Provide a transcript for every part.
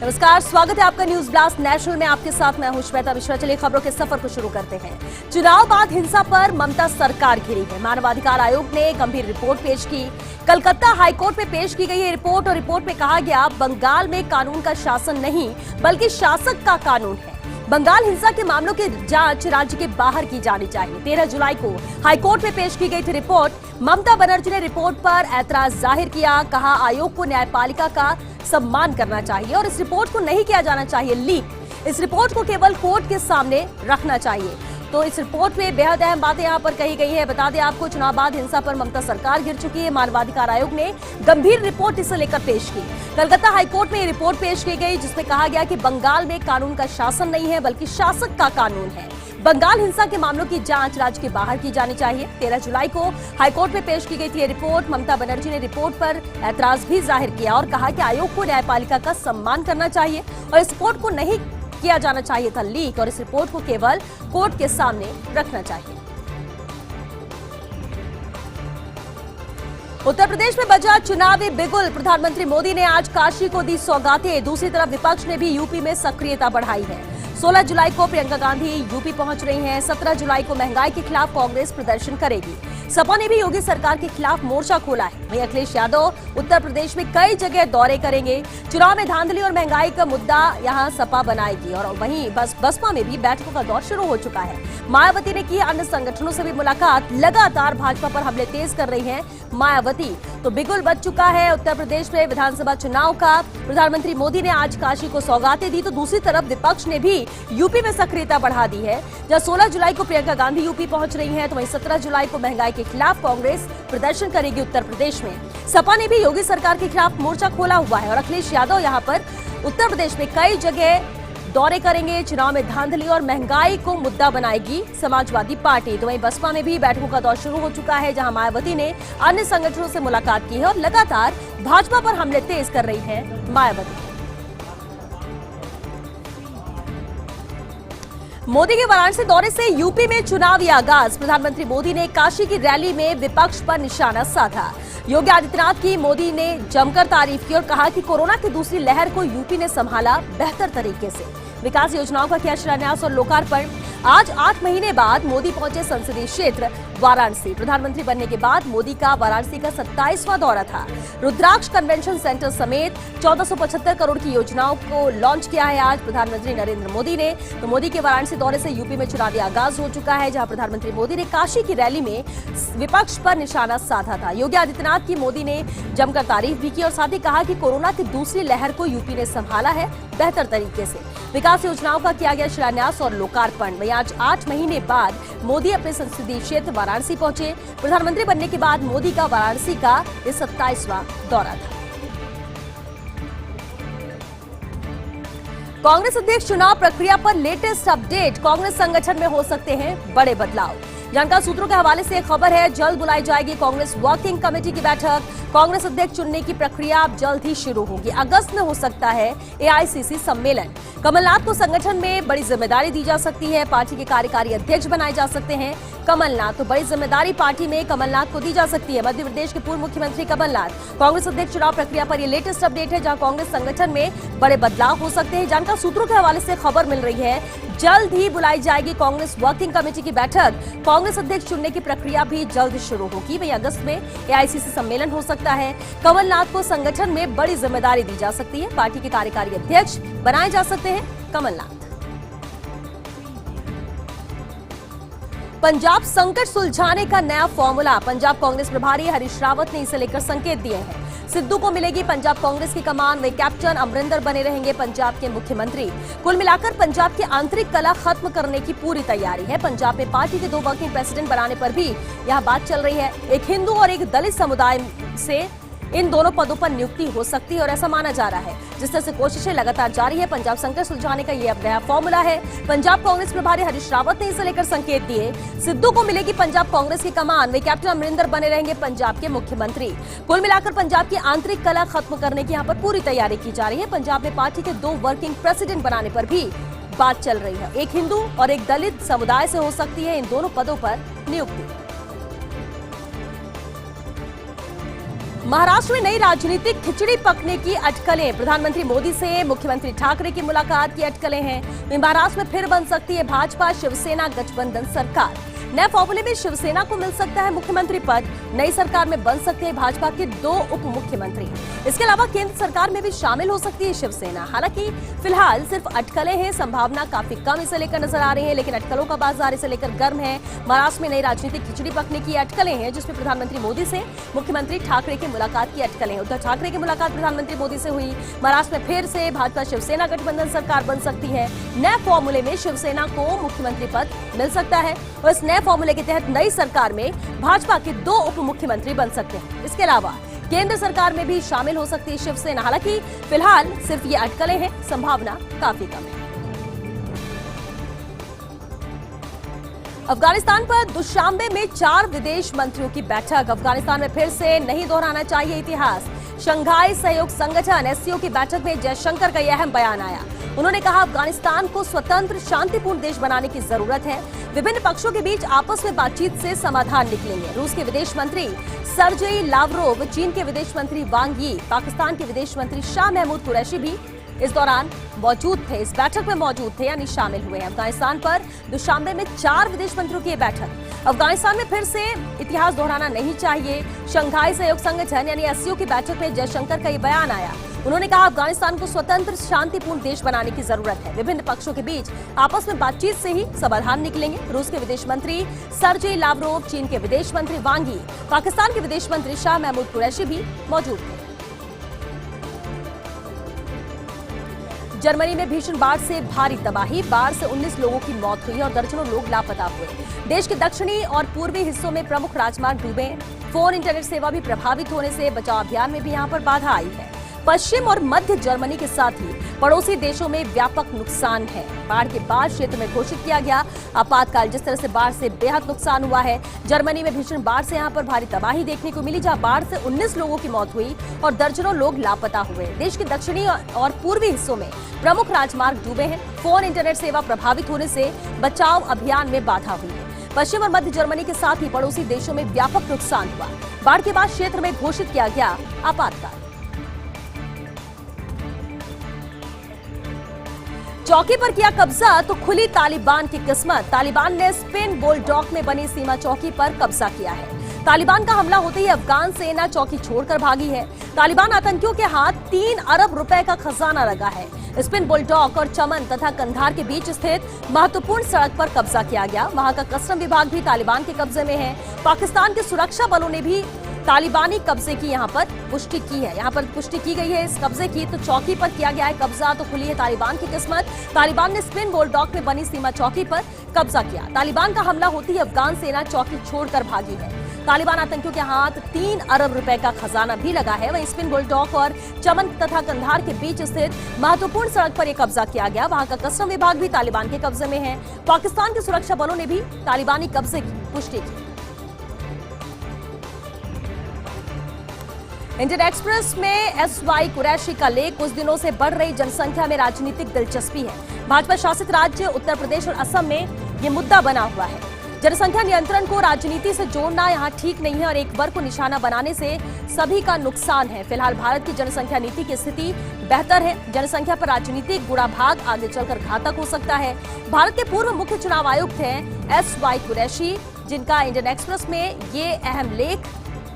नमस्कार, स्वागत है आपका न्यूज ब्लास्ट नेशनल में। आपके साथ मैं हूं श्वेता मिश्रा। चलिए खबरों के सफर को शुरू करते हैं। चुनाव बाद हिंसा पर ममता सरकार घिरी है। मानवाधिकार आयोग ने गंभीर रिपोर्ट पेश की। कलकत्ता हाईकोर्ट में पेश की गई है रिपोर्ट और रिपोर्ट में कहा गया बंगाल में कानून का शासन नहीं बल्कि शासक का कानून है। बंगाल हिंसा के मामलों की जांच राज्य के बाहर की जानी चाहिए। 13 जुलाई को हाईकोर्ट में पेश की गई थी रिपोर्ट। ममता बनर्जी ने रिपोर्ट पर ऐतराज जाहिर किया। कहा आयोग को न्यायपालिका का सम्मान करना चाहिए और इस रिपोर्ट को नहीं किया जाना चाहिए लीक। इस रिपोर्ट को केवल कोर्ट के सामने रखना चाहिए। तो इस रिपोर्ट में बेहद अहम बातें यहां पर कही गई है। बता दें आपको, चुनाव बाद हिंसा पर ममता सरकार गिर चुकी है। मानवाधिकार आयोग ने गंभीर रिपोर्ट इसे लेकर पेश की। कलकत्ता हाईकोर्ट में ये रिपोर्ट पेश की गई जिसमें कहा गया कि बंगाल में कानून का शासन नहीं है बल्कि शासक का कानून है। बंगाल हिंसा के मामलों की जांच राज्य के बाहर की जानी चाहिए। 13 जुलाई को हाईकोर्ट में पेश की गई थी ये रिपोर्ट। ममता बनर्जी ने रिपोर्ट पर ऐतराज भी जाहिर किया और कहा कि आयोग को न्यायपालिका का सम्मान करना चाहिए और इस रिपोर्ट को नहीं किया जाना चाहिए था लीक और इस रिपोर्ट को केवल कोर्ट के सामने रखना चाहिए। उत्तर प्रदेश में बजा चुनावी बिगुल। प्रधानमंत्री मोदी ने आज काशी को दी सौगातें। दूसरी तरफ विपक्ष ने भी यूपी में सक्रियता बढ़ाई है। 16 जुलाई को प्रियंका गांधी यूपी पहुंच रही हैं। 17 जुलाई को महंगाई के खिलाफ कांग्रेस प्रदर्शन करेगी। सपा ने भी योगी सरकार के खिलाफ मोर्चा खोला है। वहीं अखिलेश यादव उत्तर प्रदेश में कई जगह दौरे करेंगे। चुनाव में धांधली और महंगाई का मुद्दा यहां सपा बनाएगी और वहीं बसपा में भी बैठकों का दौर शुरू हो चुका है। मायावती ने की अन्य संगठनों से भी मुलाकात। लगातार भाजपा पर हमले तेज कर रही हैं मायावती। तो बिगुल बच चुका है उत्तर प्रदेश में विधानसभा चुनाव का। प्रधानमंत्री मोदी ने आज काशी को सौगातें दी तो दूसरी तरफ विपक्ष ने भी यूपी में सक्रियता बढ़ा दी है। जहां 16 जुलाई को प्रियंका गांधी यूपी पहुंच रही हैं तो वहीं 17 जुलाई को महंगाई के खिलाफ कांग्रेस प्रदर्शन करेगी उत्तर प्रदेश में। सपा ने भी योगी सरकार के खिलाफ मोर्चा खोला हुआ है और अखिलेश यादव यहां पर उत्तर प्रदेश में कई जगह दौरे करेंगे। चुनाव में धांधली और महंगाई को मुद्दा बनाएगी समाजवादी पार्टी। तो वहीं बसपा में भी बैठकों का दौर शुरू हो चुका है जहां मायावती ने अन्य संगठनों से मुलाकात की है और लगातार भाजपा पर हमले तेज कर रही है मायावती। मोदी के वाराणसी दौरे से यूपी में चुनावी आगाज। प्रधानमंत्री मोदी ने काशी की रैली में विपक्ष पर निशाना साधा। योगी आदित्यनाथ की मोदी ने जमकर तारीफ की और कहा कि कोरोना की दूसरी लहर को यूपी ने संभाला बेहतर तरीके से। विकास योजनाओं का किया शिलान्यास और लोकार्पण। आज 8 महीने बाद मोदी पहुंचे संसदीय क्षेत्र वाराणसी। प्रधानमंत्री बनने के बाद मोदी का वाराणसी का 27वां दौरा था। रुद्राक्ष कन्वेंशन सेंटर समेत 1475 करोड़ की योजनाओं को लॉन्च किया है आज प्रधानमंत्री नरेंद्र मोदी ने। तो मोदी के वाराणसी दौरे से यूपी में चुनावी आगाज हो चुका है जहां प्रधानमंत्री मोदी ने काशी की रैली में विपक्ष पर निशाना साधा था। योगी आदित्यनाथ की मोदी ने जमकर तारीफ भी की और साथ ही कहा कि कोरोना की दूसरी लहर को यूपी ने संभाला है बेहतर तरीके से। विकास योजनाओं का किया गया शिलान्यास और लोकार्पण। वहीं आज 8 महीने बाद मोदी अपने संसदीय क्षेत्र वाराणसी पहुंचे। प्रधानमंत्री बनने के बाद मोदी का वाराणसी का ये 27वां दौरा था। कांग्रेस अध्यक्ष चुनाव प्रक्रिया पर लेटेस्ट अपडेट। कांग्रेस संगठन में हो सकते हैं बड़े बदलाव। जानकारी सूत्रों के हवाले से खबर है, जल्द बुलाई जाएगी कांग्रेस वर्किंग कमेटी की बैठक। कांग्रेस अध्यक्ष चुनने की प्रक्रिया अब जल्द ही शुरू होगी। अगस्त में हो सकता है एआईसीसी सम्मेलन। कमलनाथ को संगठन में बड़ी जिम्मेदारी दी जा सकती है। पार्टी के कार्यकारी अध्यक्ष बनाए जा सकते हैं कमलनाथ। तो बड़ी जिम्मेदारी पार्टी में कमलनाथ को दी जा सकती है। मध्य प्रदेश के पूर्व मुख्यमंत्री कमलनाथ। कांग्रेस अध्यक्ष चुनाव प्रक्रिया पर यह लेटेस्ट अपडेट है जहां कांग्रेस संगठन में बड़े बदलाव हो सकते हैं। जानकारी सूत्रों के हवाले से खबर मिल रही है, जल्द ही बुलाई जाएगी कांग्रेस वर्किंग कमेटी की बैठक। कांग्रेस अध्यक्ष चुनने की प्रक्रिया भी जल्द शुरू होगी। वहीं अगस्त में एआईसीसी सम्मेलन हो सकता है। कमलनाथ को संगठन में बड़ी जिम्मेदारी दी जा सकती है। पार्टी के कार्यकारी अध्यक्ष बनाए जा सकते हैं कमलनाथ। पंजाब संकट सुलझाने का नया फॉर्मूला। पंजाब कांग्रेस प्रभारी हरीश रावत ने इसे लेकर संकेत दिए हैं। सिद्धू को मिलेगी पंजाब कांग्रेस की कमान। वे कैप्टन अमरिंदर बने रहेंगे पंजाब के मुख्यमंत्री। कुल मिलाकर पंजाब की आंतरिक कला खत्म करने की पूरी तैयारी है। पंजाब में पार्टी के 2 वर्किंग प्रेसिडेंट बनाने पर भी यह बात चल रही है। एक हिंदू और एक दलित समुदाय से इन दोनों पदों पर नियुक्ति हो सकती है और ऐसा माना जा रहा है। जिस तरह से कोशिशें लगातार जारी है, पंजाब संकट सुलझाने का ये अब नया फॉर्मूला है। पंजाब कांग्रेस प्रभारी हरीश रावत ने इसे लेकर संकेत दिए। सिद्धू को मिलेगी पंजाब कांग्रेस की कमान। वे कैप्टन अमरिंदर बने रहेंगे पंजाब के मुख्यमंत्री। कुल मिलाकर पंजाब की आंतरिक कला खत्म करने की यहाँ पर पूरी तैयारी की जा रही है। पंजाब में पार्टी के 2 वर्किंग प्रेसिडेंट बनाने पर भी बात चल रही है। एक हिंदू और एक दलित समुदाय से हो सकती है इन दोनों पदों पर नियुक्ति। महाराष्ट्र में नई राजनीतिक खिचड़ी पकने की अटकलें। प्रधानमंत्री मोदी से मुख्यमंत्री ठाकरे की मुलाकात की अटकलें हैं। महाराष्ट्र में फिर बन सकती है भाजपा शिवसेना गठबंधन सरकार। नए फॉर्मूले में शिवसेना को मिल सकता है मुख्यमंत्री पद। नई सरकार में बन सकते हैं भाजपा के 2 उप मुख्यमंत्री। इसके अलावा केंद्र सरकार में भी शामिल हो सकती है शिवसेना। हालांकि फिलहाल सिर्फ अटकलें हैं, संभावना काफी कम इसे लेकर नजर आ रही है, लेकिन अटकलों का बाजार इसे लेकर गर्म है। महाराष्ट्र में नई राजनीतिक खिचड़ी पकने की अटकलें हैं, जिसमें प्रधानमंत्री मोदी से मुख्यमंत्री ठाकरे की मुलाकात की अटकलें। उद्धव ठाकरे की मुलाकात प्रधानमंत्री मोदी से हुई। महाराष्ट्र में फिर से भाजपा शिवसेना गठबंधन सरकार बन सकती है। नए फॉर्मूले में शिवसेना को मुख्यमंत्री पद मिल सकता है और इस नए फॉर्मूले के तहत नई सरकार में भाजपा के 2 उप मुख्यमंत्री बन सकते हैं। इसके अलावा केंद्र सरकार में भी शामिल हो सकती है शिवसेना। हालांकि फिलहाल सिर्फ ये अटकलें हैं, संभावना काफी कम है। अफगानिस्तान पर दुशांबे में 4 विदेश मंत्रियों की बैठक। अफगानिस्तान में फिर से नहीं दोहराना चाहिए इतिहास। शंघाई सहयोग संगठन एससीओ की बैठक में जयशंकर का यह अहम बयान आया। उन्होंने कहा, अफगानिस्तान को स्वतंत्र शांतिपूर्ण देश बनाने की जरूरत है। विभिन्न पक्षों के बीच आपस में बातचीत से समाधान निकलेंगे। रूस के विदेश मंत्री सर्जेई लावरोव, चीन के विदेश मंत्री वांग यी, पाकिस्तान के विदेश मंत्री शाह महमूद कुरैशी भी इस दौरान मौजूद थे, इस बैठक में मौजूद थे यानी शामिल हुए हैं। अफगानिस्तान पर दुशांबे में 4 विदेश मंत्रियों की बैठक। अफगानिस्तान में फिर से इतिहास दोहराना नहीं चाहिए। शंघाई सहयोग संगठन यानी एससीओ की बैठक में जयशंकर का ये बयान आया। उन्होंने कहा, अफगानिस्तान को स्वतंत्र शांतिपूर्ण देश बनाने की जरूरत है। विभिन्न पक्षों के बीच आपस में बातचीत से ही समाधान निकलेंगे। रूस के विदेश मंत्री सर्जेई लावरोव, चीन के विदेश मंत्री वांग यी, पाकिस्तान के विदेश मंत्री शाह महमूद कुरैशी भी मौजूद थे। जर्मनी में भीषण बाढ़ से भारी तबाही। बाढ़ से 19 लोगों की मौत हुई और दर्जनों लोग लापता हुए। देश के दक्षिणी और पूर्वी हिस्सों में प्रमुख राजमार्ग डूबे। फोन इंटरनेट सेवा भी प्रभावित होने से बचाव अभियान में भी यहां पर बाधा आई है। पश्चिम और मध्य जर्मनी के साथ ही पड़ोसी देशों में व्यापक नुकसान है। बाढ़ के बाद क्षेत्र में घोषित किया गया आपातकाल। जिस तरह से बाढ़ से बेहद नुकसान हुआ है, जर्मनी में भीषण बाढ़ से यहां पर भारी तबाही देखने को मिली, जहां बाढ़ से 19 लोगों की मौत हुई और दर्जनों लोग लापता हुए। देश के दक्षिणी और पूर्वी हिस्सों में प्रमुख राजमार्ग डूबे हैं। फोन इंटरनेट सेवा प्रभावित होने से बचाव अभियान में बाधा हुई है। पश्चिम और मध्य जर्मनी के साथ ही पड़ोसी देशों में व्यापक नुकसान हुआ। बाढ़ के बाद क्षेत्र में घोषित किया गया आपातकाल। चौकी पर किया कब्जा तो खुली तालिबान की किस्मत। तालिबान ने स्पिन बोल्डॉक में बनी सीमा चौकी पर कब्जा किया है। तालिबान का हमला होते ही अफगान सेना चौकी छोड़कर भागी है। तालिबान आतंकियों के हाथ 3 अरब रुपए का खजाना लगा है। स्पिन बोल्डॉक और चमन तथा कंधार के बीच स्थित महत्वपूर्ण सड़क पर कब्जा किया गया। वहां का कस्टम विभाग भी तालिबान के कब्जे में है। पाकिस्तान के सुरक्षा बलों ने भी तालिबानी कब्जे की यहाँ पर पुष्टि की है। यहाँ पर पुष्टि की गई है इस कब्जे की। तो चौकी पर किया गया है कब्जा तो खुली है तालिबान की किस्मत। तालिबान ने स्पिन बोल्डॉक में बनी सीमा चौकी पर कब्जा किया। तालिबान का हमला होती ही अफगान सेना चौकी छोड़कर भागी है। तालिबान आतंकियों के हाथ 3 अरब रुपए का खजाना भी लगा है। वहीं स्पिन बोल्डॉक और चमन तथा कंधार के बीच स्थित महत्वपूर्ण सड़क पर यह कब्जा किया गया। वहां का कस्टम विभाग भी तालिबान के कब्जे में है। पाकिस्तान के सुरक्षा बलों ने भी तालिबानी कब्जे की पुष्टि की। इंडियन एक्सप्रेस में एसवाई कुरैशी का लेख, कुछ दिनों से बढ़ रही जनसंख्या में राजनीतिक दिलचस्पी है। भाजपा शासित राज्य उत्तर प्रदेश और असम में ये मुद्दा बना हुआ है। जनसंख्या नियंत्रण को राजनीति से जोड़ना यहाँ ठीक नहीं है और एक वर्ग को निशाना बनाने से सभी का नुकसान है। फिलहाल भारत की जनसंख्या नीति की स्थिति बेहतर है। जनसंख्या पर राजनीतिक गुणाभाग आगे चलकर घातक हो सकता है। भारत के पूर्व मुख्य चुनाव आयुक्त हैं एसवाई कुरैशी, जिनका इंडियन एक्सप्रेस में ये अहम लेख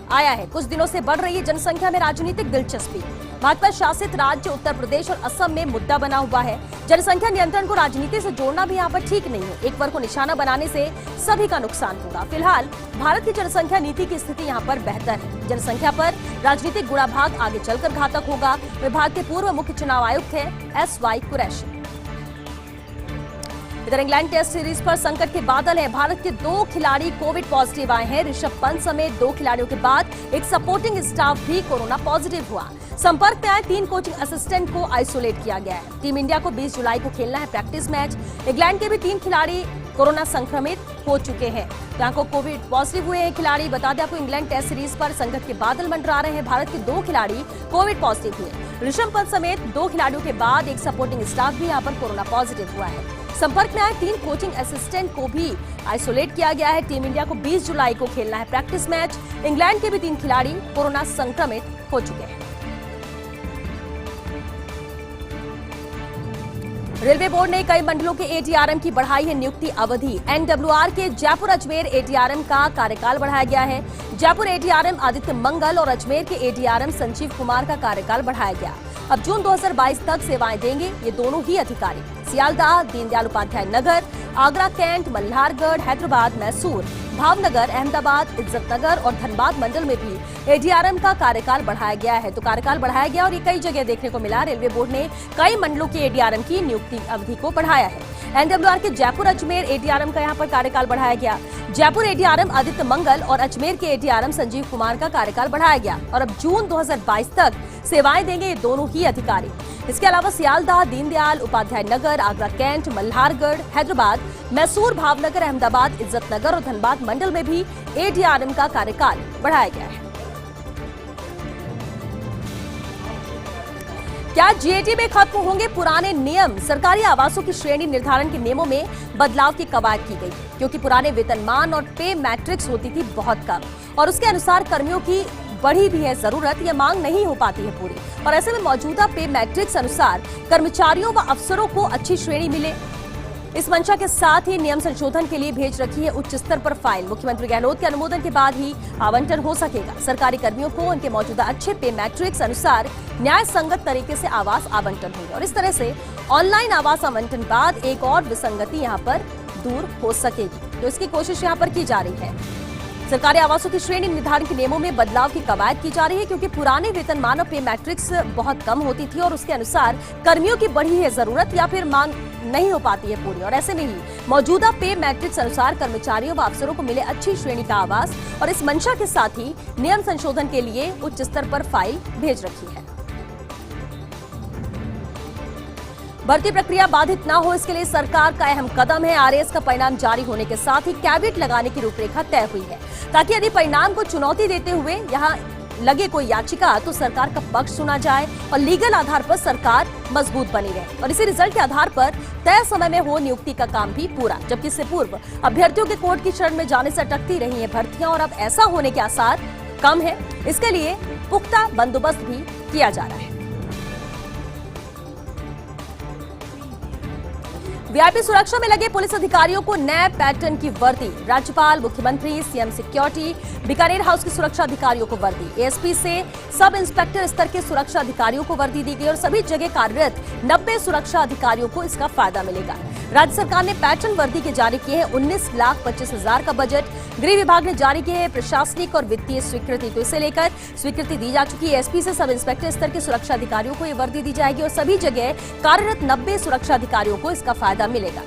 आया है। कुछ दिनों से बढ़ रही है जनसंख्या में राजनीतिक दिलचस्पी। भाजपा शासित राज्य उत्तर प्रदेश और असम में मुद्दा बना हुआ है। जनसंख्या नियंत्रण को राजनीति से जोड़ना भी यहाँ पर ठीक नहीं है। एक वर्ग को निशाना बनाने से सभी का नुकसान होगा। फिलहाल भारत की जनसंख्या नीति की स्थिति यहाँ पर बेहतर है। जनसंख्या पर राजनीतिक गुणाभाग आगे चलकर घातक होगा। विभाग के पूर्व मुख्य चुनाव आयुक्त है एसवाई कुरैशी। इधर इंग्लैंड टेस्ट सीरीज पर संकट के बादल हैं। भारत के 2 खिलाड़ी कोविड पॉजिटिव आए हैं। ऋषभ पंत समेत 2 खिलाड़ियों के बाद एक सपोर्टिंग स्टाफ भी कोरोना पॉजिटिव हुआ। संपर्क में आए 3 कोचिंग असिस्टेंट को आइसोलेट किया गया है। टीम इंडिया को 20 जुलाई को खेलना है प्रैक्टिस मैच। इंग्लैंड के भी 3 खिलाड़ी कोरोना संक्रमित हो चुके हैं। यहाँ को कोविड पॉजिटिव हुए हैं खिलाड़ी। बता दें आपको, इंग्लैंड टेस्ट सीरीज पर संकट के बादल मंडरा रहे हैं। भारत के 2 खिलाड़ी कोविड पॉजिटिव हुए। ऋषभ पंत समेत 2 खिलाड़ियों के बाद एक सपोर्टिंग स्टाफ भी यहाँ पर कोरोना पॉजिटिव हुआ है। संपर्क में आए 3 कोचिंग असिस्टेंट को भी आइसोलेट किया गया है। टीम इंडिया को 20 जुलाई को खेलना है प्रैक्टिस मैच। इंग्लैंड के भी 3 खिलाड़ी कोरोना संक्रमित हो चुके हैं। रेलवे बोर्ड ने कई मंडलों के एडीआरएम की बढ़ाई है नियुक्ति अवधि। एनडब्ल्यूआर के जयपुर अजमेर एडीआरएम का कार्यकाल बढ़ाया गया है। जयपुर एडीआरएम आदित्य मंगल और अजमेर के एडीआरएम संजीव कुमार का कार्यकाल बढ़ाया गया। अब जून 2022 तक सेवाएं देंगे ये दोनों ही अधिकारी। सियालदाह, दीनदयाल उपाध्याय नगर, आगरा कैंट, मल्हारगढ़, हैदराबाद, मैसूर, भावनगर, अहमदाबाद, इज्जतनगर और धनबाद मंडल में भी एडीआरएम का कार्यकाल बढ़ाया गया है। तो कार्यकाल बढ़ाया गया और ये कई जगह देखने को मिला। रेलवे बोर्ड ने कई मंडलों के एडीआरएम की नियुक्ति अवधि को बढ़ाया है। एनडब्ल्यूआर के जयपुर अजमेर एडीआरएम का यहाँ पर कार्यकाल बढ़ाया गया। जयपुर एडीआरएम आदित्य मंगल और अजमेर के एडीआरएम संजीव कुमार का कार्यकाल बढ़ाया गया और अब जून 2022 तक सेवाएं देंगे ये दोनों ही अधिकारी। इसके अलावा सियालदाह, दीनदयाल उपाध्याय नगर, आगरा कैंट, मल्हारगढ़, हैदराबाद, मैसूर, भावनगर, अहमदाबाद, इज्जतनगर और धनबाद मंडल में भी एडीआरएम का कार्यकाल बढ़ाया गया है। क्या जीएटी में खत्म होंगे पुराने नियम? सरकारी आवासों की श्रेणी निर्धारण के नियमों में बदलाव की कवायद की गई, क्योंकि पुराने वेतनमान और पे मैट्रिक्स होती थी बहुत कम और उसके अनुसार कर्मियों की बढ़ी भी है जरूरत, यह मांग नहीं हो पाती है पूरी। और ऐसे में मौजूदा पे मैट्रिक्स अनुसार कर्मचारियों व अफसरों को अच्छी श्रेणी मिले, इस मंशा के साथ ही नियम संशोधन के लिए भेज रखी है उच्च स्तर पर फाइल। मुख्यमंत्री गहलोत के अनुमोदन के बाद ही आवंटन हो सकेगा। सरकारी कर्मियों को उनके मौजूदा अच्छे पे मैट्रिक्स अनुसार न्याय संगत तरीके से आवास आवंटन होंगे और इस तरह से ऑनलाइन आवास आवंटन बाद एक और विसंगति यहाँ पर दूर हो सकेगी। तो इसकी कोशिश यहाँ पर की जा रही है। सरकारी आवासों की श्रेणी निर्धारण के नियमों में बदलाव की कवायद की जा रही है, क्योंकि पुराने वेतनमान और पे मैट्रिक्स बहुत कम होती थी और उसके अनुसार कर्मियों की बढ़ी है जरूरत या फिर मांग नहीं हो पाती है पूरी। और ऐसे में ही मौजूदा पे मैट्रिक्स अनुसार कर्मचारियों व अफसरों को मिले अच्छी श्रेणी का आवास और इस मंशा के साथ ही नियम संशोधन के लिए उच्च स्तर पर फाइल भेज रखी है। भर्ती प्रक्रिया बाधित न हो, इसके लिए सरकार का अहम कदम है। आरएएस का परिणाम जारी होने के साथ ही कैबिनेट लगाने की रूपरेखा तय हुई है, ताकि यदि परिणाम को चुनौती देते हुए यहाँ लगे कोई याचिका तो सरकार का पक्ष सुना जाए और लीगल आधार पर सरकार मजबूत बनी रहे। और इसी रिजल्ट के आधार पर तय समय में हो नियुक्ति का काम भी पूरा, जबकि इससे पूर्व अभ्यर्थियों के कोर्ट की शरण में जाने से अटकती रही है भर्तियां और अब ऐसा होने के आसार कम है। इसके लिए पुख्ता बंदोबस्त भी किया जा रहा है। वीआईपी सुरक्षा में लगे पुलिस अधिकारियों को नए पैटर्न की वर्दी। राज्यपाल, मुख्यमंत्री, सीएम सिक्योरिटी, बीकानेर हाउस की सुरक्षा अधिकारियों को वर्दी। एएसपी से सब इंस्पेक्टर स्तर के सुरक्षा अधिकारियों को वर्दी दी गई और सभी जगह कार्यरत 90 सुरक्षा अधिकारियों को इसका फायदा मिलेगा। राज्य सरकार ने पैटर्न वर्दी के जारी किए हैं 19,25,000 का बजट। गृह विभाग ने जारी किए हैं प्रशासनिक और वित्तीय स्वीकृति, तो इसे लेकर स्वीकृति दी जा चुकी है। एसपी से सब इंस्पेक्टर स्तर के सुरक्षा अधिकारियों को ये वर्दी दी जाएगी और सभी जगह कार्यरत 90 सुरक्षा अधिकारियों को इसका फायदा मिलेगा।